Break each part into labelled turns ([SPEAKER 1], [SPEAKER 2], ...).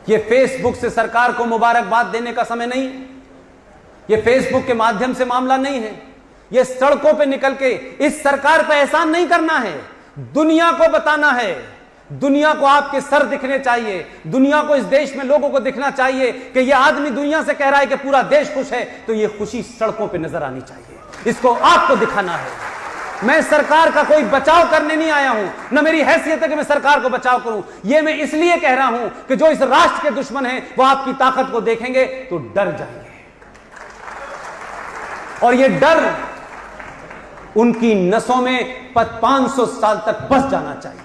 [SPEAKER 1] ये फेसबुक से सरकार को मुबारकबाद देने का समय नहीं है, ये फेसबुक के माध्यम से मामला नहीं है, ये सड़कों पे निकल के इस सरकार पे एहसान नहीं करना है, दुनिया को बताना है, दुनिया को आपके सर दिखने चाहिए, दुनिया को, इस देश में लोगों को दिखना चाहिए कि ये आदमी दुनिया से कह रहा है कि पूरा देश खुश है, तो ये खुशी सड़कों पे नजर आनी चाहिए, इसको आपको दिखाना है। मैं सरकार का कोई बचाव करने नहीं आया हूं, न मेरी हैसियत है कि मैं सरकार को बचाव करूं, यह मैं इसलिए कह रहा हूं कि जो इस राष्ट्र के दुश्मन हैं वो आपकी ताकत को देखेंगे तो डर जाएंगे, और यह डर उनकी नसों में 500 साल तक बस जाना चाहिए।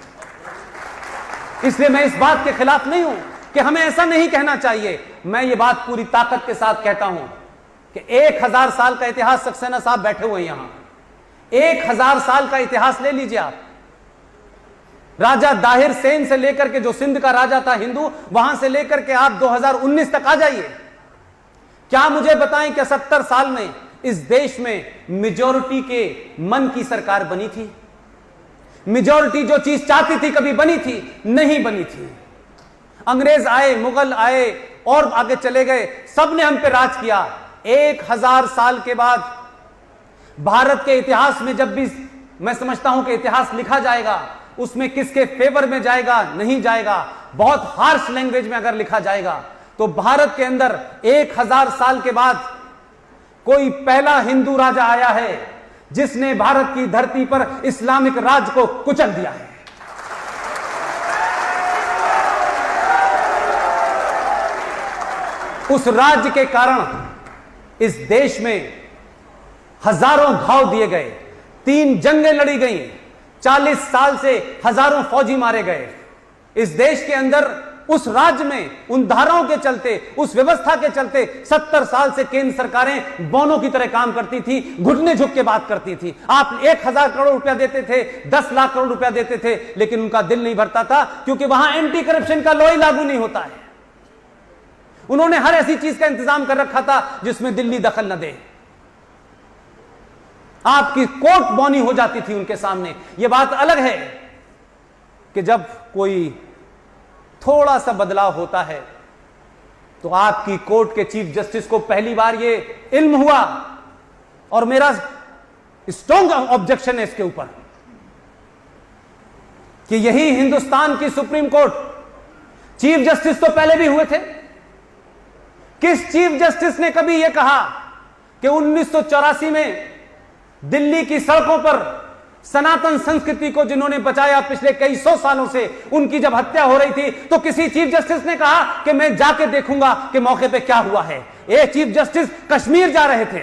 [SPEAKER 1] इसलिए मैं इस बात के खिलाफ नहीं हूं कि हमें ऐसा नहीं कहना चाहिए। मैं ये बात पूरी ताकत के साथ कहता हूं कि 1000 साल का इतिहास, सक्सेना साहब बैठे हुए यहां, 1000 साल का इतिहास ले लीजिए आप। राजा दाहिर सेन से लेकर के, जो सिंध का राजा था हिंदू, वहां से लेकर के आप 2019 तक आ जाइए। क्या मुझे बताएं कि 70 साल में इस देश में मेजॉरिटी के मन की सरकार बनी थी? मेजॉरिटी जो चीज चाहती थी कभी बनी थी? नहीं बनी थी। अंग्रेज आए, मुगल आए और आगे चले गए, सबने हम पे राज किया। 1000 साल के बाद भारत के इतिहास में जब भी मैं समझता हूं कि इतिहास लिखा जाएगा, उसमें किसके फेवर में जाएगा, नहीं जाएगा, बहुत हार्श लैंग्वेज में अगर लिखा जाएगा, तो भारत के अंदर 1000 साल के बाद कोई पहला हिंदू राजा आया है जिसने भारत की धरती पर इस्लामिक राज को कुचल दिया है। उस राज्य के कारण इस देश में हजारों घाव दिए गए, 3 जंगें लड़ी गई, 40 साल से हजारों फौजी मारे गए। इस देश के अंदर, उस राज्य में, उन धाराओं के चलते, उस व्यवस्था के चलते 70 साल से केंद्र सरकारें बौनों की तरह काम करती थी, घुटने झुक के बात करती थी। आप 1000 करोड़ रुपया देते थे, 10 लाख करोड़ रुपया देते थे, लेकिन उनका दिल नहीं भरता था, क्योंकि वहां एंटी करप्शन का लॉ ही लागू नहीं होता है। उन्होंने हर ऐसी चीज का इंतजाम कर रखा था जिसमें दिल्ली दखल न दे। आपकी कोर्ट बौनी हो जाती थी उनके सामने। यह बात अलग है कि जब कोई थोड़ा सा बदलाव होता है तो आपकी कोर्ट के चीफ जस्टिस को पहली बार यह इल्म हुआ, और मेरा स्ट्रॉन्ग ऑब्जेक्शन है इसके ऊपर, कि यही हिंदुस्तान की सुप्रीम कोर्ट, चीफ जस्टिस तो पहले भी हुए थे। किस चीफ जस्टिस ने कभी यह कहा कि 1984 में दिल्ली की सड़कों पर सनातन संस्कृति को जिन्होंने बचाया पिछले कई 100 सालों से, उनकी जब हत्या हो रही थी तो किसी चीफ जस्टिस ने कहा कि मैं जाके देखूंगा कि मौके पे क्या हुआ है? ये चीफ जस्टिस कश्मीर जा रहे थे,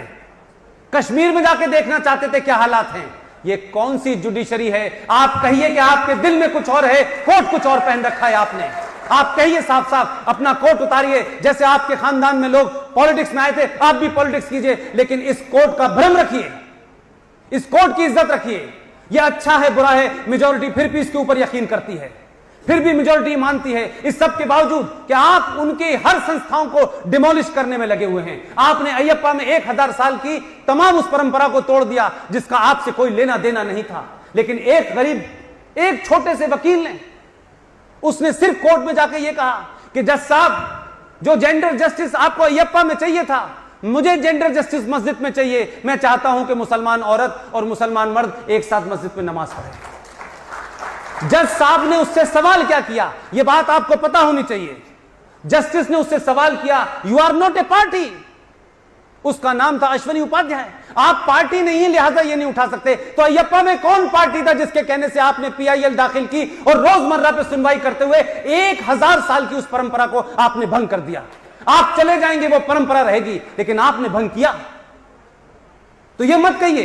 [SPEAKER 1] कश्मीर में जाके देखना चाहते थे क्या हालात हैं। ये कौन सी जुडिशरी है? आप कहिए कि आपके दिल में कुछ और है, कोट कुछ और पहन रखा है आपने। आप कहिए साफ साफ, अपना कोट उतारिए। जैसे आपके खानदान में लोग पॉलिटिक्स में आए थे, आप भी पॉलिटिक्स कीजिए, लेकिन इस कोट का भ्रम रखिए, इस कोट की इज्जत रखिए। यह अच्छा है, बुरा है, मेजॉरिटी फिर भी इसके ऊपर यकीन करती है, फिर भी मेजॉरिटी मानती है। इस सब के बावजूद कि आप उनकी हर संस्थाओं को डिमोलिश करने में लगे हुए हैं। आपने अयप्पा में 1000 साल की तमाम उस परंपरा को तोड़ दिया जिसका आपसे कोई लेना देना नहीं था। लेकिन एक गरीब, एक छोटे से वकील ने, उसने सिर्फ कोर्ट में जाकर यह कहा कि जज साहब, जो जेंडर जस्टिस आपको अयप्पा में चाहिए था, मुझे जेंडर जस्टिस मस्जिद में चाहिए। मैं चाहता हूं कि मुसलमान औरत और मुसलमान मर्द एक साथ मस्जिद में नमाज पढ़े। जज साहब ने उससे सवाल क्या किया, यह बात आपको पता होनी चाहिए। जस्टिस ने उससे सवाल किया, you are not a party. उसका नाम था अश्वनी उपाध्याय। आप पार्टी नहीं है, लिहाजा ये नहीं उठा सकते। तो अयप्पा में कौन पार्टी था जिसके कहने से आपने PIL दाखिल की और रोजमर्रा पे सुनवाई करते हुए 1000 साल की उस परंपरा को आपने भंग कर दिया? आप चले जाएंगे, वो परंपरा रहेगी, लेकिन आपने भंग किया। तो यह मत कहिए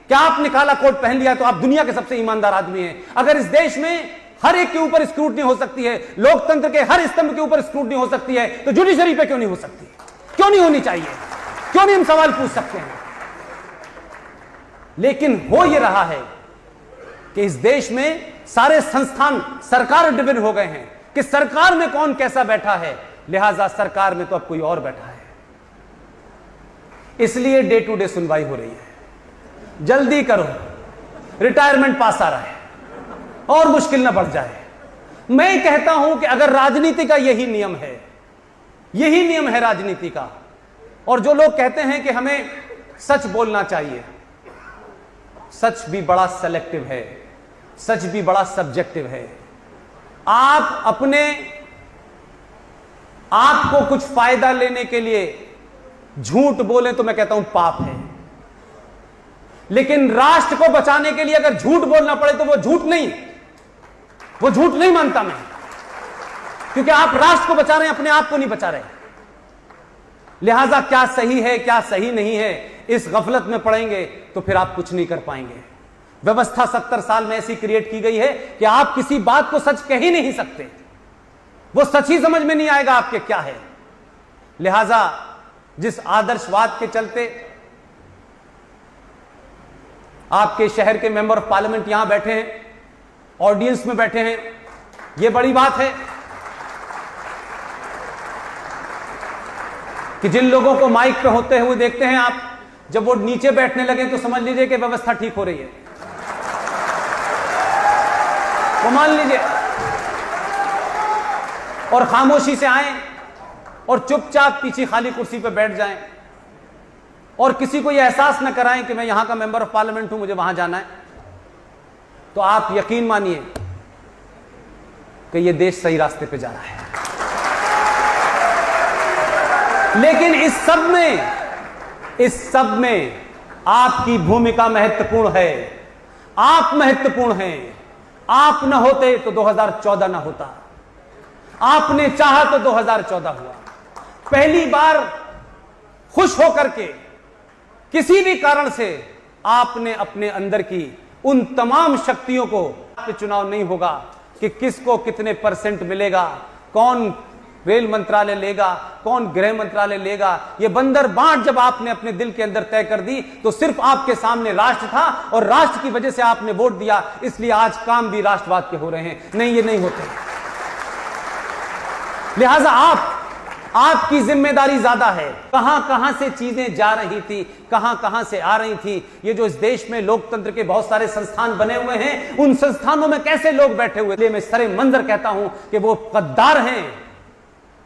[SPEAKER 1] कि आपने काला कोट पहन लिया तो आप दुनिया के सबसे ईमानदार आदमी हैं। अगर इस देश में हर एक के ऊपर स्क्रूटनी हो सकती है, लोकतंत्र के हर स्तंभ के ऊपर स्क्रूटनी हो सकती है, तो जुडिशरी पे क्यों नहीं हो सकती? क्यों नहीं होनी चाहिए? क्यों नहीं हम सवाल पूछ सकते हैं? लेकिन हो यह रहा है कि इस देश में सारे संस्थान सरकार डिविन हो गए हैं कि सरकार में कौन कैसा बैठा है, लिहाजा सरकार में तो अब कोई और बैठा है। इसलिए डे टू डे सुनवाई हो रही है। जल्दी करो, रिटायरमेंट पास आ रहा है और मुश्किल ना बढ़ जाए। मैं कहता हूं कि अगर राजनीति का यही नियम है यही नियम है राजनीति का। और जो लोग कहते हैं कि हमें सच बोलना चाहिए, सच भी बड़ा सेलेक्टिव है, सच भी बड़ा सब्जेक्टिव है। आप अपने आपको कुछ फायदा लेने के लिए झूठ बोले तो मैं कहता हूं पाप है, लेकिन राष्ट्र को बचाने के लिए अगर झूठ बोलना पड़े तो वो झूठ नहीं मानता मैं, क्योंकि आप राष्ट्र को बचा रहे हैं, अपने आप को नहीं बचा रहे। लिहाजा क्या सही है क्या सही नहीं है, इस गफलत में पड़ेंगे तो फिर आप कुछ नहीं कर पाएंगे। व्यवस्था 70 साल में ऐसी क्रिएट की गई है कि आप किसी बात को सच कह ही नहीं सकते, वो सच ही समझ में नहीं आएगा आपके क्या है। लिहाजा जिस आदर्शवाद के चलते आपके शहर के मेंबर ऑफ पार्लियामेंट यहां बैठे हैं, ऑडियंस में बैठे हैं, यह बड़ी बात है कि जिन लोगों को माइक पे होते हुए देखते हैं आप, जब वो नीचे बैठने लगे तो समझ लीजिए कि व्यवस्था ठीक हो रही है। वो मान लीजिए और खामोशी से आए और चुपचाप पीछे खाली कुर्सी पे बैठ जाएं और किसी को यह एहसास न कराएं कि मैं यहां का मेंबर ऑफ पार्लियामेंट हूं, मुझे वहां जाना है, तो आप यकीन मानिए कि यह देश सही रास्ते पे जा रहा है। लेकिन इस सब में आपकी भूमिका महत्वपूर्ण है। आप महत्वपूर्ण हैं। आप न होते तो 2014 न होता, आपने चाहा तो 2014 हुआ। पहली बार खुश होकर के किसी भी कारण से आपने अपने अंदर की उन तमाम शक्तियों को, चुनाव नहीं होगा कि किसको कितने % मिलेगा, कौन रेल मंत्रालय लेगा, कौन गृह मंत्रालय लेगा, यह बंदर बांट जब आपने अपने दिल के अंदर तय कर दी तो सिर्फ आपके सामने राष्ट्र था और राष्ट्र की वजह से आपने वोट दिया, इसलिए आज काम भी राष्ट्रवाद के हो रहे हैं। नहीं, ये नहीं होते। लिहाजा आपकी जिम्मेदारी ज्यादा है। कहां से चीजें जा रही थी, कहां से आ रही थी। ये जो इस देश में लोकतंत्र के बहुत सारे संस्थान बने हुए हैं, उन संस्थानों में कैसे लोग बैठे हुए। मैं सरे मंजर कहता हूं कि वो गद्दार हैं,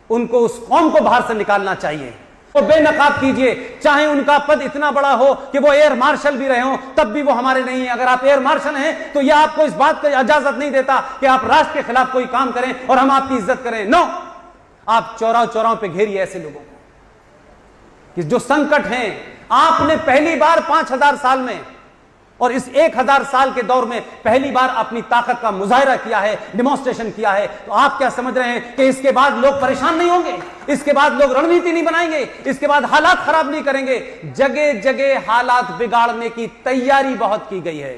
[SPEAKER 1] उनको, उस कौम को बाहर से निकालना चाहिए। वो बेनकाब कीजिए, चाहे उनका पद इतना बड़ा हो कि वो एयर मार्शल भी रहे हो, तब भी वो हमारे नहीं है। अगर आप एयर मार्शल हैं तो यह आपको इस बात की इजाजत नहीं देता कि आप राष्ट्र के खिलाफ कोई काम करें और हम आपकी इज्जत करें। नो, आप चौराहों पे घेरिए ऐसे लोगों को कि जो संकट हैं। आपने पहली बार 5000 साल में और इस 1000 साल के दौर में पहली बार अपनी ताकत का मुजाहिरा किया है, डिमॉन्स्ट्रेशन किया है। तो आप क्या समझ रहे हैं कि इसके बाद लोग परेशान नहीं होंगे, इसके बाद लोग रणनीति नहीं बनाएंगे, इसके बाद हालात खराब नहीं करेंगे? जगह जगह हालात बिगाड़ने की तैयारी बहुत की गई है,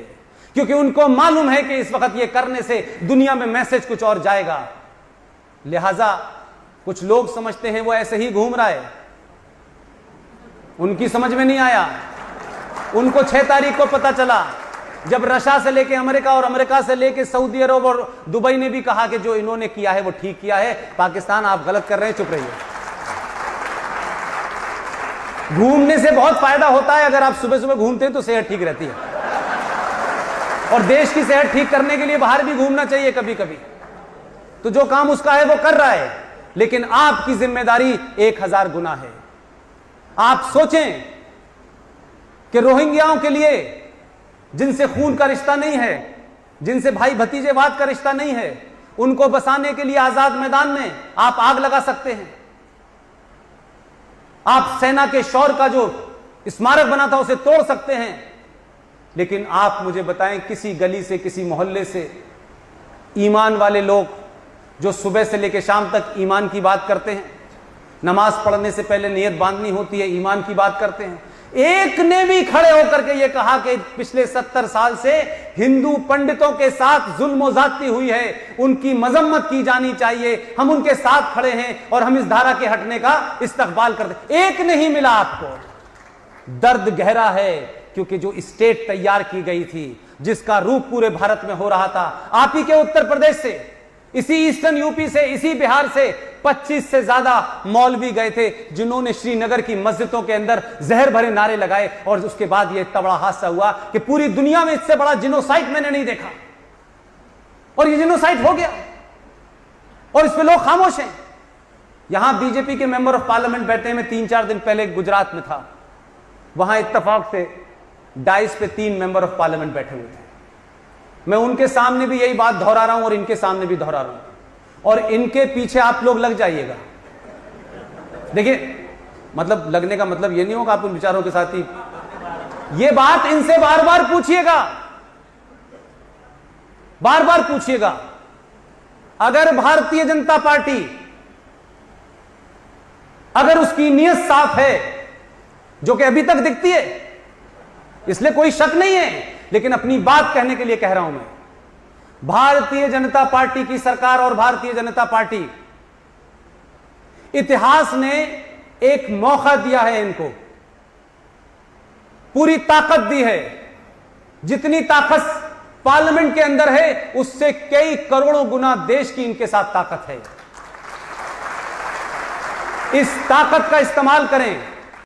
[SPEAKER 1] क्योंकि उनको मालूम है कि इस वक्त ये करने से दुनिया में मैसेज कुछ और जाएगा। लिहाजा कुछ लोग समझते हैं वो ऐसे ही घूम रहा है, उनकी समझ में नहीं आया। उनको 6 तारीख को पता चला जब रशिया से लेके अमेरिका और अमेरिका से लेके सऊदी अरब और दुबई ने भी कहा कि जो इन्होंने किया है वो ठीक किया है, पाकिस्तान आप गलत कर रहे हैं, चुप रहिए। घूमने से बहुत फायदा होता है। अगर आप सुबह सुबह घूमते हैं तो सेहत ठीक रहती है, और देश की सेहत ठीक करने के लिए बाहर भी घूमना चाहिए कभी कभी। तो जो काम उसका है वो कर रहा है, लेकिन आपकी जिम्मेदारी 1000 गुना है। आप सोचें कि रोहिंग्याओं के लिए, जिनसे खून का रिश्ता नहीं है, जिनसे भाई भतीजेवाद का रिश्ता नहीं है, उनको बसाने के लिए आजाद मैदान में आप आग लगा सकते हैं। आप सेना के शौर्य का जो स्मारक बना था उसे तोड़ सकते हैं, लेकिन आप मुझे बताएं किसी गली से, किसी मोहल्ले से ईमान वाले लोग जो सुबह से लेकर शाम तक ईमान की बात करते हैं, नमाज पढ़ने से पहले नियत बांधनी होती है, ईमान की बात करते हैं, एक ने भी खड़े होकर के यह कहा कि पिछले 70 साल से हिंदू पंडितों के साथ जुल्म ज्यादती हुई है, उनकी मजम्मत की जानी चाहिए, हम उनके साथ खड़े हैं और हम इस धारा के हटने का इस्तकबाल करते, एक नहीं मिला आपको। दर्द गहरा है, क्योंकि जो स्टेट तैयार की गई थी, जिसका रूप पूरे भारत में हो रहा था, आप ही के उत्तर प्रदेश से, इसी ईस्टर्न यूपी से, इसी बिहार से 25 से ज्यादा मौलवी गए थे, जिन्होंने श्रीनगर की मस्जिदों के अंदर जहर भरे नारे लगाए, और उसके बाद यह इतना बड़ा हादसा हुआ कि पूरी दुनिया में इससे बड़ा जिनोसाइड मैंने नहीं देखा, और यह जिनोसाइड हो गया और इस पे लोग खामोश हैं। यहां बीजेपी के मेंबर ऑफ पार्लियामेंट बैठे हैं। मैं 3-4 दिन पहले गुजरात में था, वहां इत्तेफाक से डाइस पे 3 मेंबर ऑफ पार्लियामेंट बैठे हुए थे। मैं उनके सामने भी यही बात दोहरा रहा हूं और इनके सामने भी दोहरा रहा हूं, और इनके पीछे आप लोग लग जाइएगा। देखिए, मतलब लगने का मतलब यह नहीं होगा आप उन विचारों के साथ ही, यह बात इनसे बार बार पूछिएगा, बार बार पूछिएगा। अगर भारतीय जनता पार्टी, अगर उसकी नीयत साफ है, जो कि अभी तक दिखती है, इसलिए कोई शक नहीं है, लेकिन अपनी बात कहने के लिए कह रहा हूं मैं, भारतीय जनता पार्टी की सरकार और भारतीय जनता पार्टी, इतिहास ने एक मौका दिया है इनको, पूरी ताकत दी है। जितनी ताकत पार्लियामेंट के अंदर है, उससे कई करोड़ों गुना देश की इनके साथ ताकत है। इस ताकत का इस्तेमाल करें।